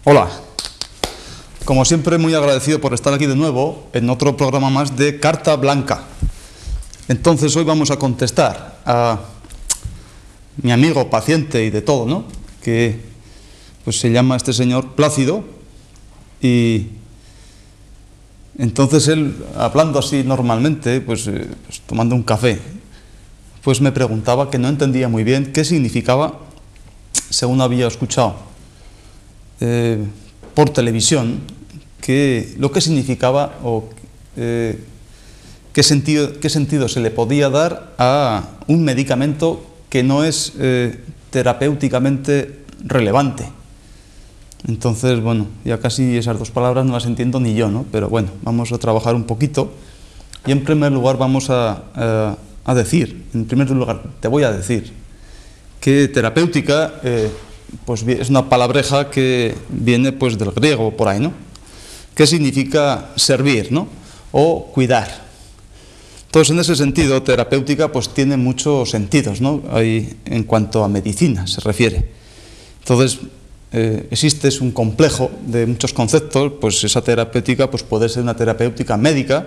Hola, como siempre muy agradecido por estar aquí de nuevo en otro programa más de Carta Blanca. Entonces hoy vamos a contestar a mi amigo paciente y de todo, ¿no? Que pues se llama este señor Plácido, y entonces él, hablando así normalmente, pues tomando un café, pues me preguntaba que no entendía muy bien qué significaba, según había escuchado por televisión, que lo que significaba o qué sentido se le podía dar a un medicamento que no es terapéuticamente relevante. Entonces, bueno, ya casi esas dos palabras no las entiendo ni yo, ¿no? Pero bueno, vamos a trabajar un poquito. Y en primer lugar vamos a decir, en primer lugar te voy a decir que terapéutica pues es una palabreja que viene pues del griego por ahí, ¿no? Que significa servir, ¿no? O cuidar. Entonces, en ese sentido, terapéutica pues tiene muchos sentidos, ¿no? Ahí, en cuanto a medicina se refiere. Entonces, existe un complejo de muchos conceptos. Pues esa terapéutica pues puede ser una terapéutica médica,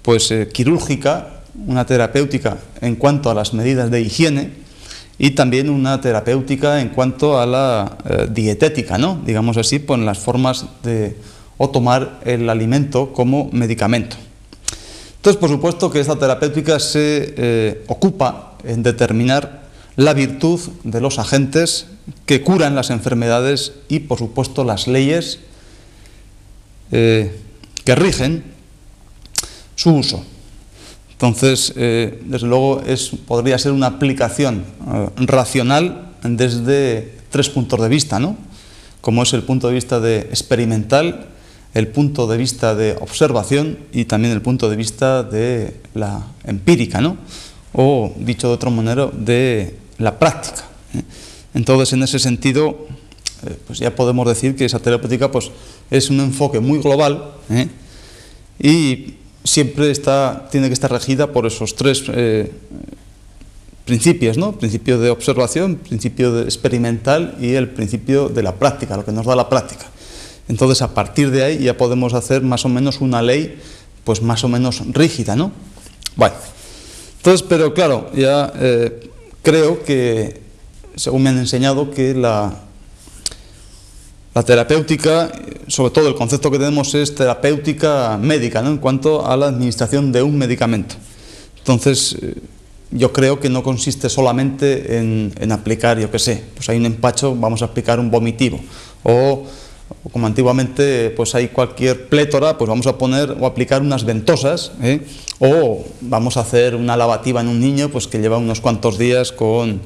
pues quirúrgica, una terapéutica en cuanto a las medidas de higiene, y también una terapéutica en cuanto a la dietética, ¿no? Digamos así, pues en las formas de o tomar el alimento como medicamento. Entonces, por supuesto que esta terapéutica se ocupa en determinar la virtud de los agentes que curan las enfermedades y, por supuesto, las leyes que rigen su uso. Entonces, desde luego, podría ser una aplicación racional desde tres puntos de vista, ¿no? Como es el punto de vista de experimental, el punto de vista de observación y también el punto de vista de la empírica, ¿no? O, dicho de otra manera, de la práctica. Entonces, en ese sentido, pues ya podemos decir que esa terapéutica pues, es un enfoque muy global, y siempre tiene que estar regida por esos tres principios, ¿no? Principio de observación, principio de experimental y el principio de la práctica, lo que nos da la práctica. Entonces, a partir de ahí ya podemos hacer más o menos una ley pues más o menos rígida, ¿no? Bueno, entonces, pero claro, ya creo que, según me han enseñado, que la terapéutica, sobre todo el concepto que tenemos es terapéutica médica, ¿no? En cuanto a la administración de un medicamento. Entonces, yo creo que no consiste solamente en aplicar, yo qué sé, pues hay un empacho, vamos a aplicar un vomitivo, o como antiguamente pues hay cualquier plétora, pues vamos a poner o aplicar unas ventosas, o vamos a hacer una lavativa en un niño pues que lleva unos cuantos días con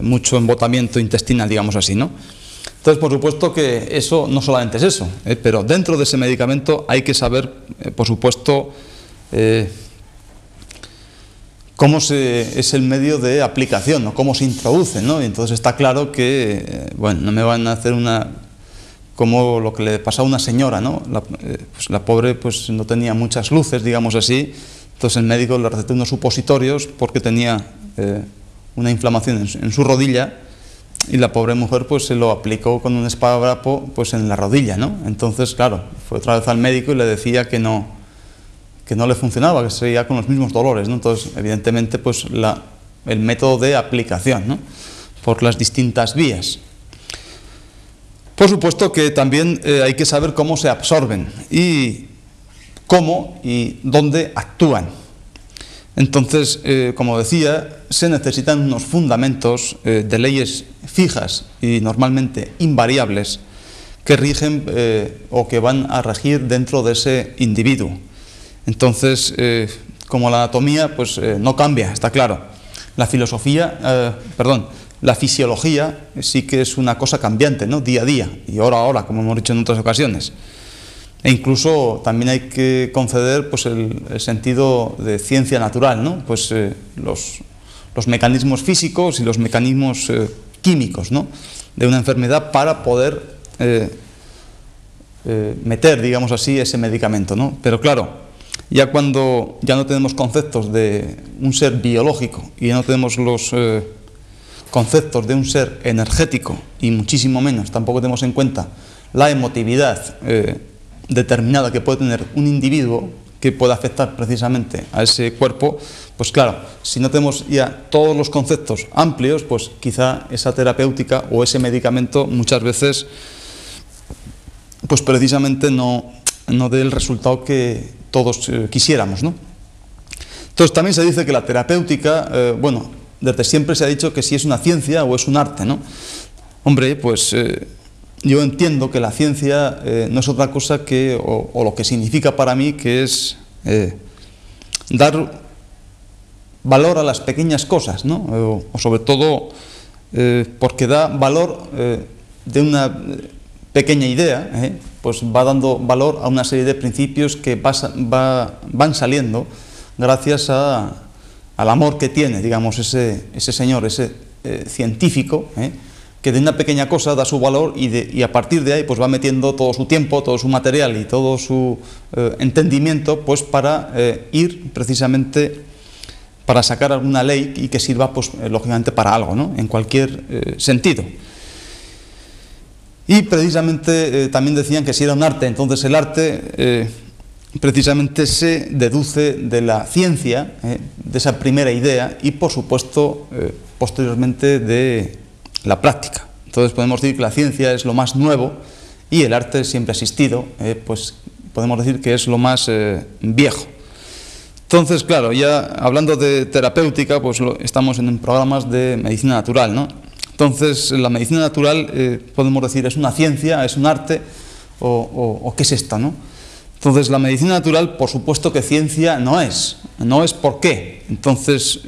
mucho embotamiento intestinal, digamos así, ¿no? Entonces, por supuesto que eso no solamente es eso, pero dentro de ese medicamento hay que saber, por supuesto, cómo es el medio de aplicación, o cómo se introduce, ¿no? Y entonces está claro que, bueno, no me van a hacer como lo que le pasó a una señora, ¿no? Pues la pobre pues no tenía muchas luces, digamos así. Entonces el médico le recetó unos supositorios porque tenía una inflamación en su rodilla, y la pobre mujer pues se lo aplicó con un esparadrapo pues en la rodilla, ¿no? Entonces, claro, fue otra vez al médico y le decía que no le funcionaba, que seguía con los mismos dolores, ¿no? Entonces, evidentemente, pues el método de aplicación, ¿no? Por las distintas vías. Por supuesto que también hay que saber cómo se absorben y cómo y dónde actúan. Entonces, como decía, se necesitan unos fundamentos de leyes fijas y normalmente invariables que rigen o que van a regir dentro de ese individuo. Entonces, como la anatomía, pues no cambia, está claro. La fisiología sí que es una cosa cambiante, ¿no? Día a día y hora a hora, como hemos dicho en otras ocasiones. E incluso también hay que conceder pues, el sentido de ciencia natural, ¿no? Pues los mecanismos físicos y los mecanismos químicos, ¿no? De una enfermedad para poder meter, digamos así, ese medicamento, ¿no? Pero claro, ya cuando ya no tenemos conceptos de un ser biológico y ya no tenemos los conceptos de un ser energético, y muchísimo menos tampoco tenemos en cuenta la emotividad determinada que puede tener un individuo, que puede afectar precisamente a ese cuerpo, pues claro, si no tenemos ya todos los conceptos amplios, pues quizá esa terapéutica o ese medicamento muchas veces, pues precisamente no dé el resultado que todos quisiéramos, ¿no? Entonces también se dice que la terapéutica, bueno, desde siempre se ha dicho que si es una ciencia o es un arte, ¿no? Hombre, pues yo entiendo que la ciencia no es otra cosa que, o lo que significa para mí, que es dar valor a las pequeñas cosas, ¿no? O sobre todo porque da valor de una pequeña idea, pues va dando valor a una serie de principios que van saliendo gracias al amor que tiene, digamos, ese señor, ese científico, que de una pequeña cosa da su valor y a partir de ahí pues va metiendo todo su tiempo, todo su material y todo su entendimiento pues para ir precisamente para sacar alguna ley y que sirva pues lógicamente para algo, ¿no? En cualquier sentido. Y precisamente también decían que si era un arte, entonces el arte precisamente se deduce de la ciencia, de esa primera idea y por supuesto posteriormente de la práctica. Entonces podemos decir que la ciencia es lo más nuevo y el arte siempre ha existido, pues podemos decir que es lo más viejo. Entonces, claro, ya hablando de terapéutica, pues estamos en programas de medicina natural, ¿no? Entonces, la medicina natural, podemos decir, es una ciencia, es un arte, o ¿qué es esta, no? Entonces, la medicina natural, por supuesto que ciencia no es ¿por qué? Entonces,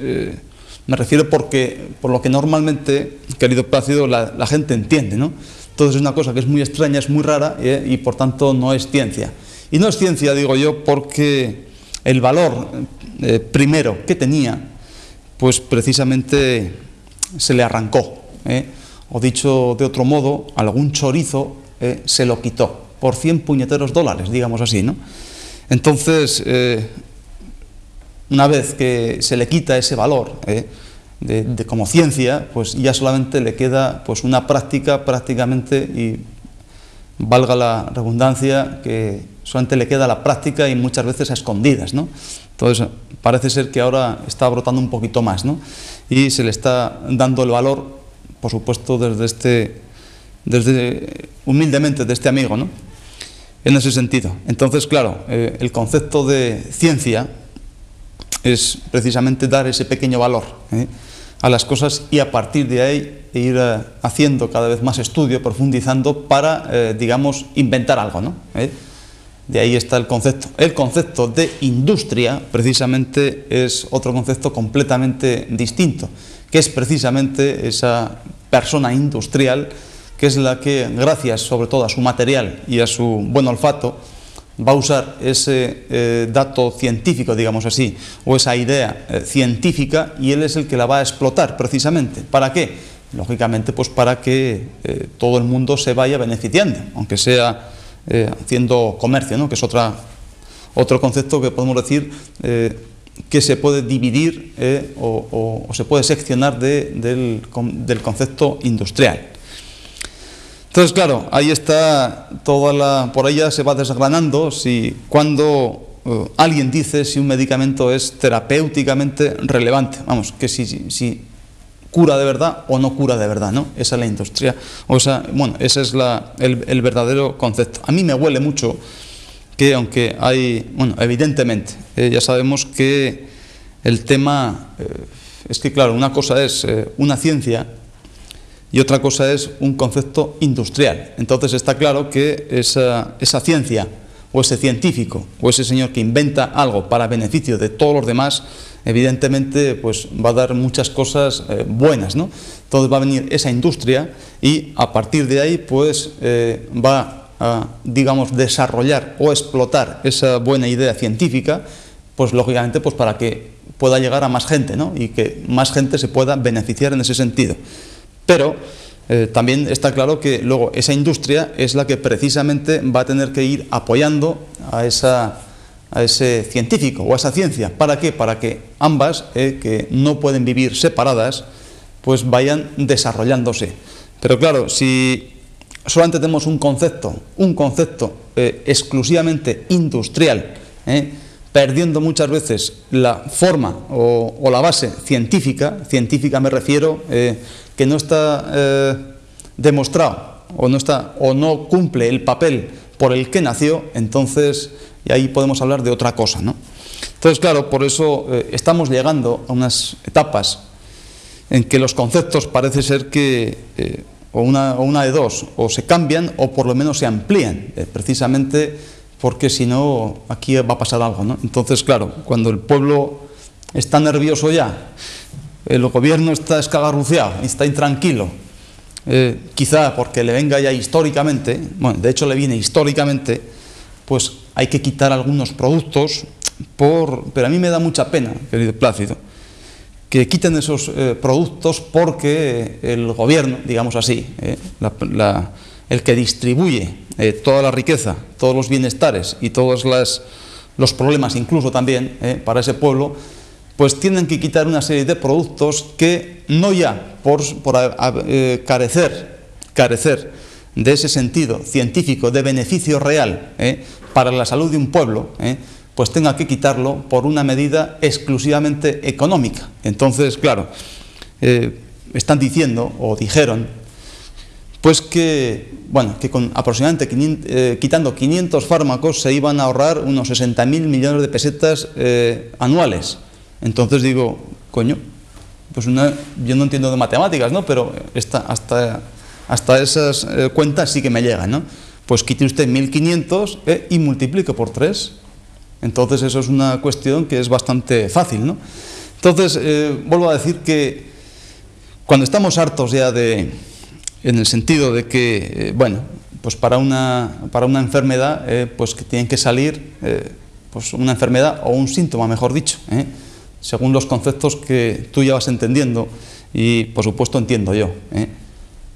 me refiero por lo que normalmente, querido Plácido, la gente entiende, ¿no? Entonces, es una cosa que es muy extraña, es muy rara, y por tanto no es ciencia. Y no es ciencia, digo yo, porque el valor primero que tenía, pues precisamente se le arrancó, o dicho de otro modo, algún chorizo se lo quitó por 100 puñeteros dólares, digamos así, ¿no? Entonces, una vez que se le quita ese valor como ciencia, pues ya solamente le queda pues una práctica prácticamente, y valga la redundancia, que solamente le queda la práctica y muchas veces a escondidas, ¿no? Entonces parece ser que ahora está brotando un poquito más, ¿no? Y se le está dando el valor, por supuesto, desde humildemente de este amigo, ¿no? En ese sentido. Entonces, claro, el concepto de ciencia es precisamente dar ese pequeño valor a las cosas y a partir de ahí ir haciendo cada vez más estudio, profundizando para, digamos, inventar algo, ¿no? De ahí está el concepto. El concepto de industria, precisamente, es otro concepto completamente distinto, que es precisamente esa persona industrial, que es la que, gracias sobre todo a su material y a su buen olfato, va a usar ese dato científico, digamos así, o esa idea científica, y él es el que la va a explotar precisamente. ¿Para qué? Lógicamente, pues para que todo el mundo se vaya beneficiando, aunque sea haciendo comercio, ¿no? Que es otro concepto que podemos decir que se puede dividir o se puede seccionar del concepto industrial. Entonces, claro, ahí está por ella se va desgranando cuando alguien dice si un medicamento es terapéuticamente relevante, vamos, que si cura de verdad o no cura de verdad, ¿no? Esa es la industria, bueno, ese es el verdadero concepto. A mí me huele mucho que aunque bueno, evidentemente, ya sabemos que el tema es que, claro, una cosa es una ciencia y otra cosa es un concepto industrial. Entonces está claro que esa ciencia o ese científico o ese señor que inventa algo para beneficio de todos los demás, evidentemente pues va a dar muchas cosas buenas, ¿no? Entonces va a venir esa industria y a partir de ahí pues va a, digamos, desarrollar o explotar esa buena idea científica, pues lógicamente pues para que pueda llegar a más gente, ¿no? Y que más gente se pueda beneficiar en ese sentido. Pero también está claro que luego esa industria es la que precisamente va a tener que ir apoyando a ese científico o a esa ciencia. ¿Para qué? Para que ambas, que no pueden vivir separadas, pues vayan desarrollándose. Pero claro, si solamente tenemos un concepto exclusivamente industrial, perdiendo muchas veces la forma o la base científica me refiero, que no está demostrado o no cumple el papel por el que nació, entonces y ahí podemos hablar de otra cosa, ¿no? Entonces, claro, por eso estamos llegando a unas etapas en que los conceptos parece ser que o una de dos, o se cambian o por lo menos se amplían, precisamente porque si no aquí va a pasar algo, ¿no? Entonces, claro, cuando el pueblo está nervioso ya, el gobierno está escagarruceado, está intranquilo, quizá porque le venga ya históricamente, bueno, de hecho le viene históricamente, pues hay que quitar algunos productos, pero a mí me da mucha pena, querido Plácido, que quiten esos productos porque el gobierno, digamos así, el que distribuye toda la riqueza, todos los bienestares y todos los problemas incluso también para ese pueblo, pues tienen que quitar una serie de productos que no ya por carecer de ese sentido científico de beneficio real para la salud de un pueblo, pues tenga que quitarlo por una medida exclusivamente económica. Entonces, claro, están diciendo, o dijeron, pues que, bueno, que con aproximadamente quitando 500 fármacos se iban a ahorrar unos 60.000 millones de pesetas anuales. Entonces digo, coño, pues yo no entiendo de matemáticas, ¿no? Pero hasta esas cuentas sí que me llegan, ¿no? Pues quite usted 1.500 y multiplique por 3. Entonces eso es una cuestión que es bastante fácil, ¿no? Entonces, vuelvo a decir que cuando estamos hartos ya en el sentido de que, bueno, pues para una enfermedad, pues que tienen que salir, pues una enfermedad o un síntoma, mejor dicho, según los conceptos que tú ya vas entendiendo y, por supuesto, entiendo yo,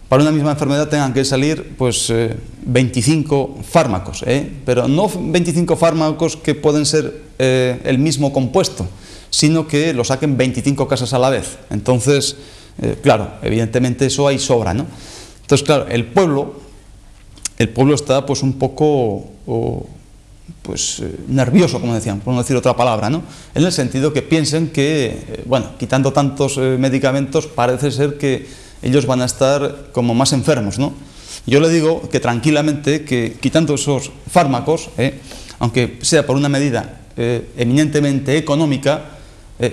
para una misma enfermedad tengan que salir pues 25 fármacos, pero no 25 fármacos que pueden ser el mismo compuesto, sino que lo saquen 25 casas a la vez. Entonces, claro, evidentemente eso hay sobra, ¿no? Entonces, claro, el pueblo está pues un poco nervioso, como decían, por no decir otra palabra, ¿no? En el sentido que piensen que, bueno, quitando tantos medicamentos, parece ser que ellos van a estar como más enfermos, ¿no? Yo le digo que tranquilamente, que quitando esos fármacos, aunque sea por una medida eminentemente económica,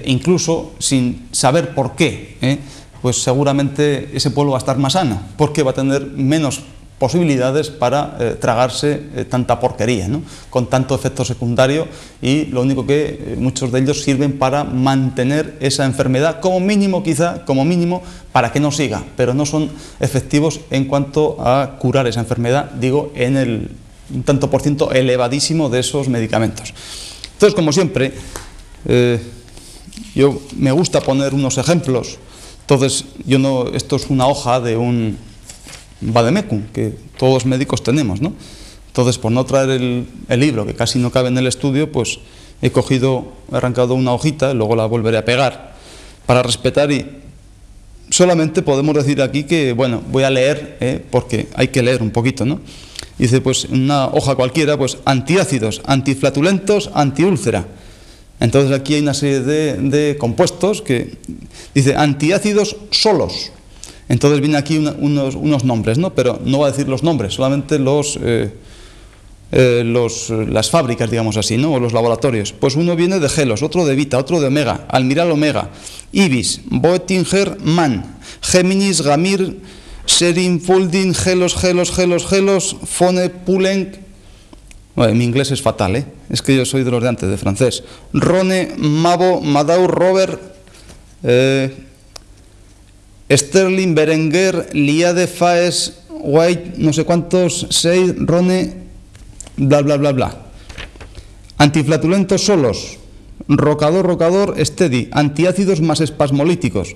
incluso sin saber por qué, pues seguramente ese pueblo va a estar más sano, porque va a tener menos posibilidades para tragarse tanta porquería, ¿no? Con tanto efecto secundario, y lo único que muchos de ellos sirven para mantener esa enfermedad, como mínimo quizá, como mínimo, para que no siga, pero no son efectivos en cuanto a curar esa enfermedad, digo, en un tanto por ciento elevadísimo de esos medicamentos. Entonces, como siempre, yo me gusta poner unos ejemplos. Entonces, esto es una hoja de un vademecum que todos los médicos tenemos, ¿no? Entonces, por no traer el libro, que casi no cabe en el estudio, pues he arrancado una hojita, luego la volveré a pegar para respetar, y solamente podemos decir aquí que, bueno, voy a leer, porque hay que leer un poquito, ¿no? Dice, pues, una hoja cualquiera, pues, antiácidos, antiflatulentos, antiúlcera. Entonces aquí hay una serie de compuestos que dice antiácidos solos. Entonces vienen aquí unos nombres, ¿no? Pero no va a decir los nombres, solamente las fábricas, digamos así, ¿no? O los laboratorios. Pues uno viene de Gelos, otro de Vita, otro de Omega, Almiral Omega, Ibis, Boettinger, Mann, Géminis, Gamir, Serin, Folding, Gelos, Fone, Poulenc. Bueno, mi inglés es fatal, es que yo soy de los de antes, de francés. Rone, Mabo, Madau, Robert, Sterling, Berenguer, Liade, Faes, White, no sé cuántos, Seid, Rone, bla, bla, bla, bla. Antiflatulentos solos, Rocador, Steady, antiácidos más espasmolíticos.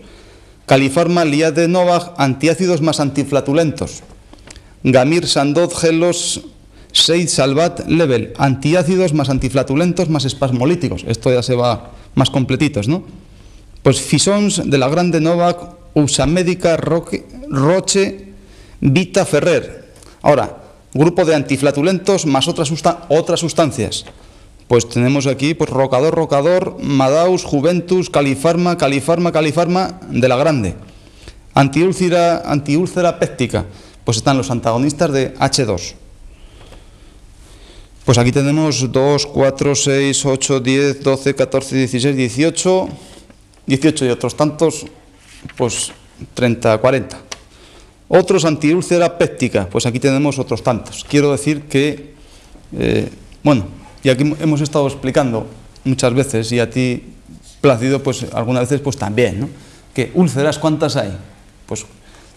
Califarma, Liade, Novag, antiácidos más antiflatulentos. Gamir, Sandoz, Gelos, Seid, Salvat, Level, antiácidos más antiflatulentos más espasmolíticos. Esto ya se va más completitos, ¿no? Pues Fisons, de la Grande, Novak, Usamédica, Roche, Vita, Ferrer, Ahora, grupo de antiflatulentos más otras sustancias. Pues tenemos aquí pues Rocador, Madaus, Juventus, Califarma de la grande. Antiúlcera péptica, pues están los antagonistas de H2. Pues aquí tenemos 2, 4, 6, 8, 10, 12, 14, 16, 18 y otros tantos, pues 30, 40. Otros antiúlcera péptica, pues aquí tenemos otros tantos. Quiero decir que, bueno, y aquí hemos estado explicando muchas veces, y a ti, Plácido, pues algunas veces pues también, ¿no? Que úlceras, ¿cuántas hay? Pues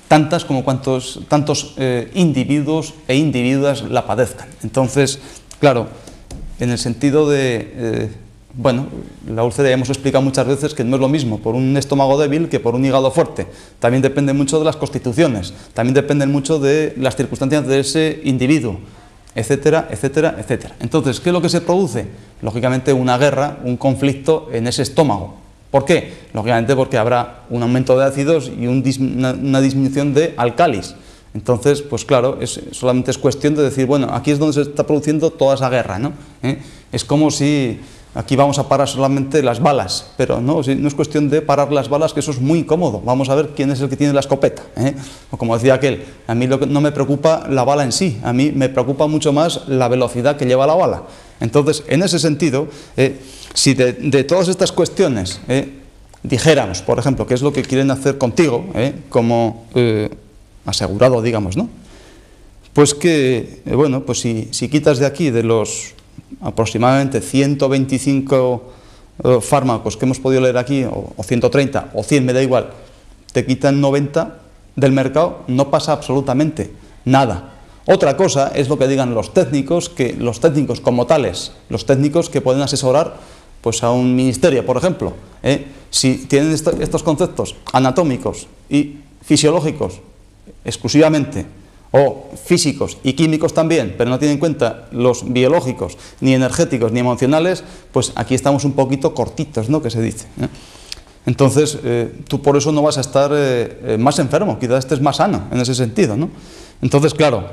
tantas como tantos individuos e individuas la padezcan. Entonces, claro, en el sentido de, bueno, la úlcera ya hemos explicado muchas veces que no es lo mismo por un estómago débil que por un hígado fuerte. También depende mucho de las constituciones, también dependen mucho de las circunstancias de ese individuo, etcétera, etcétera, etcétera. Entonces, ¿qué es lo que se produce? Lógicamente una guerra, un conflicto en ese estómago. ¿Por qué? Lógicamente porque habrá un aumento de ácidos y una disminución de álcalis. Entonces, pues claro, solamente es cuestión de decir, bueno, aquí es donde se está produciendo toda esa guerra, ¿no? Es como si aquí vamos a parar solamente las balas, pero no es cuestión de parar las balas, que eso es muy incómodo. Vamos a ver quién es el que tiene la escopeta, O como decía aquel, a mí no me preocupa la bala en sí, a mí me preocupa mucho más la velocidad que lleva la bala. Entonces, en ese sentido, si de todas estas cuestiones dijéramos, por ejemplo, qué es lo que quieren hacer contigo, como asegurado, digamos, ¿no? Pues que, bueno, pues si quitas de aquí, de los aproximadamente 125 fármacos que hemos podido leer aquí, o 130, o 100, me da igual, te quitan 90 del mercado, no pasa absolutamente nada. Otra cosa es lo que digan los técnicos, que los técnicos como tales, los técnicos que pueden asesorar pues a un ministerio, por ejemplo, si tienen estos conceptos anatómicos y fisiológicos exclusivamente, o físicos y químicos también, pero no tienen en cuenta los biológicos, ni energéticos, ni emocionales, pues aquí estamos un poquito cortitos, ¿no?, que se dice. Entonces, tú por eso no vas a estar más enfermo, quizás estés más sano en ese sentido, ¿no? Entonces, claro,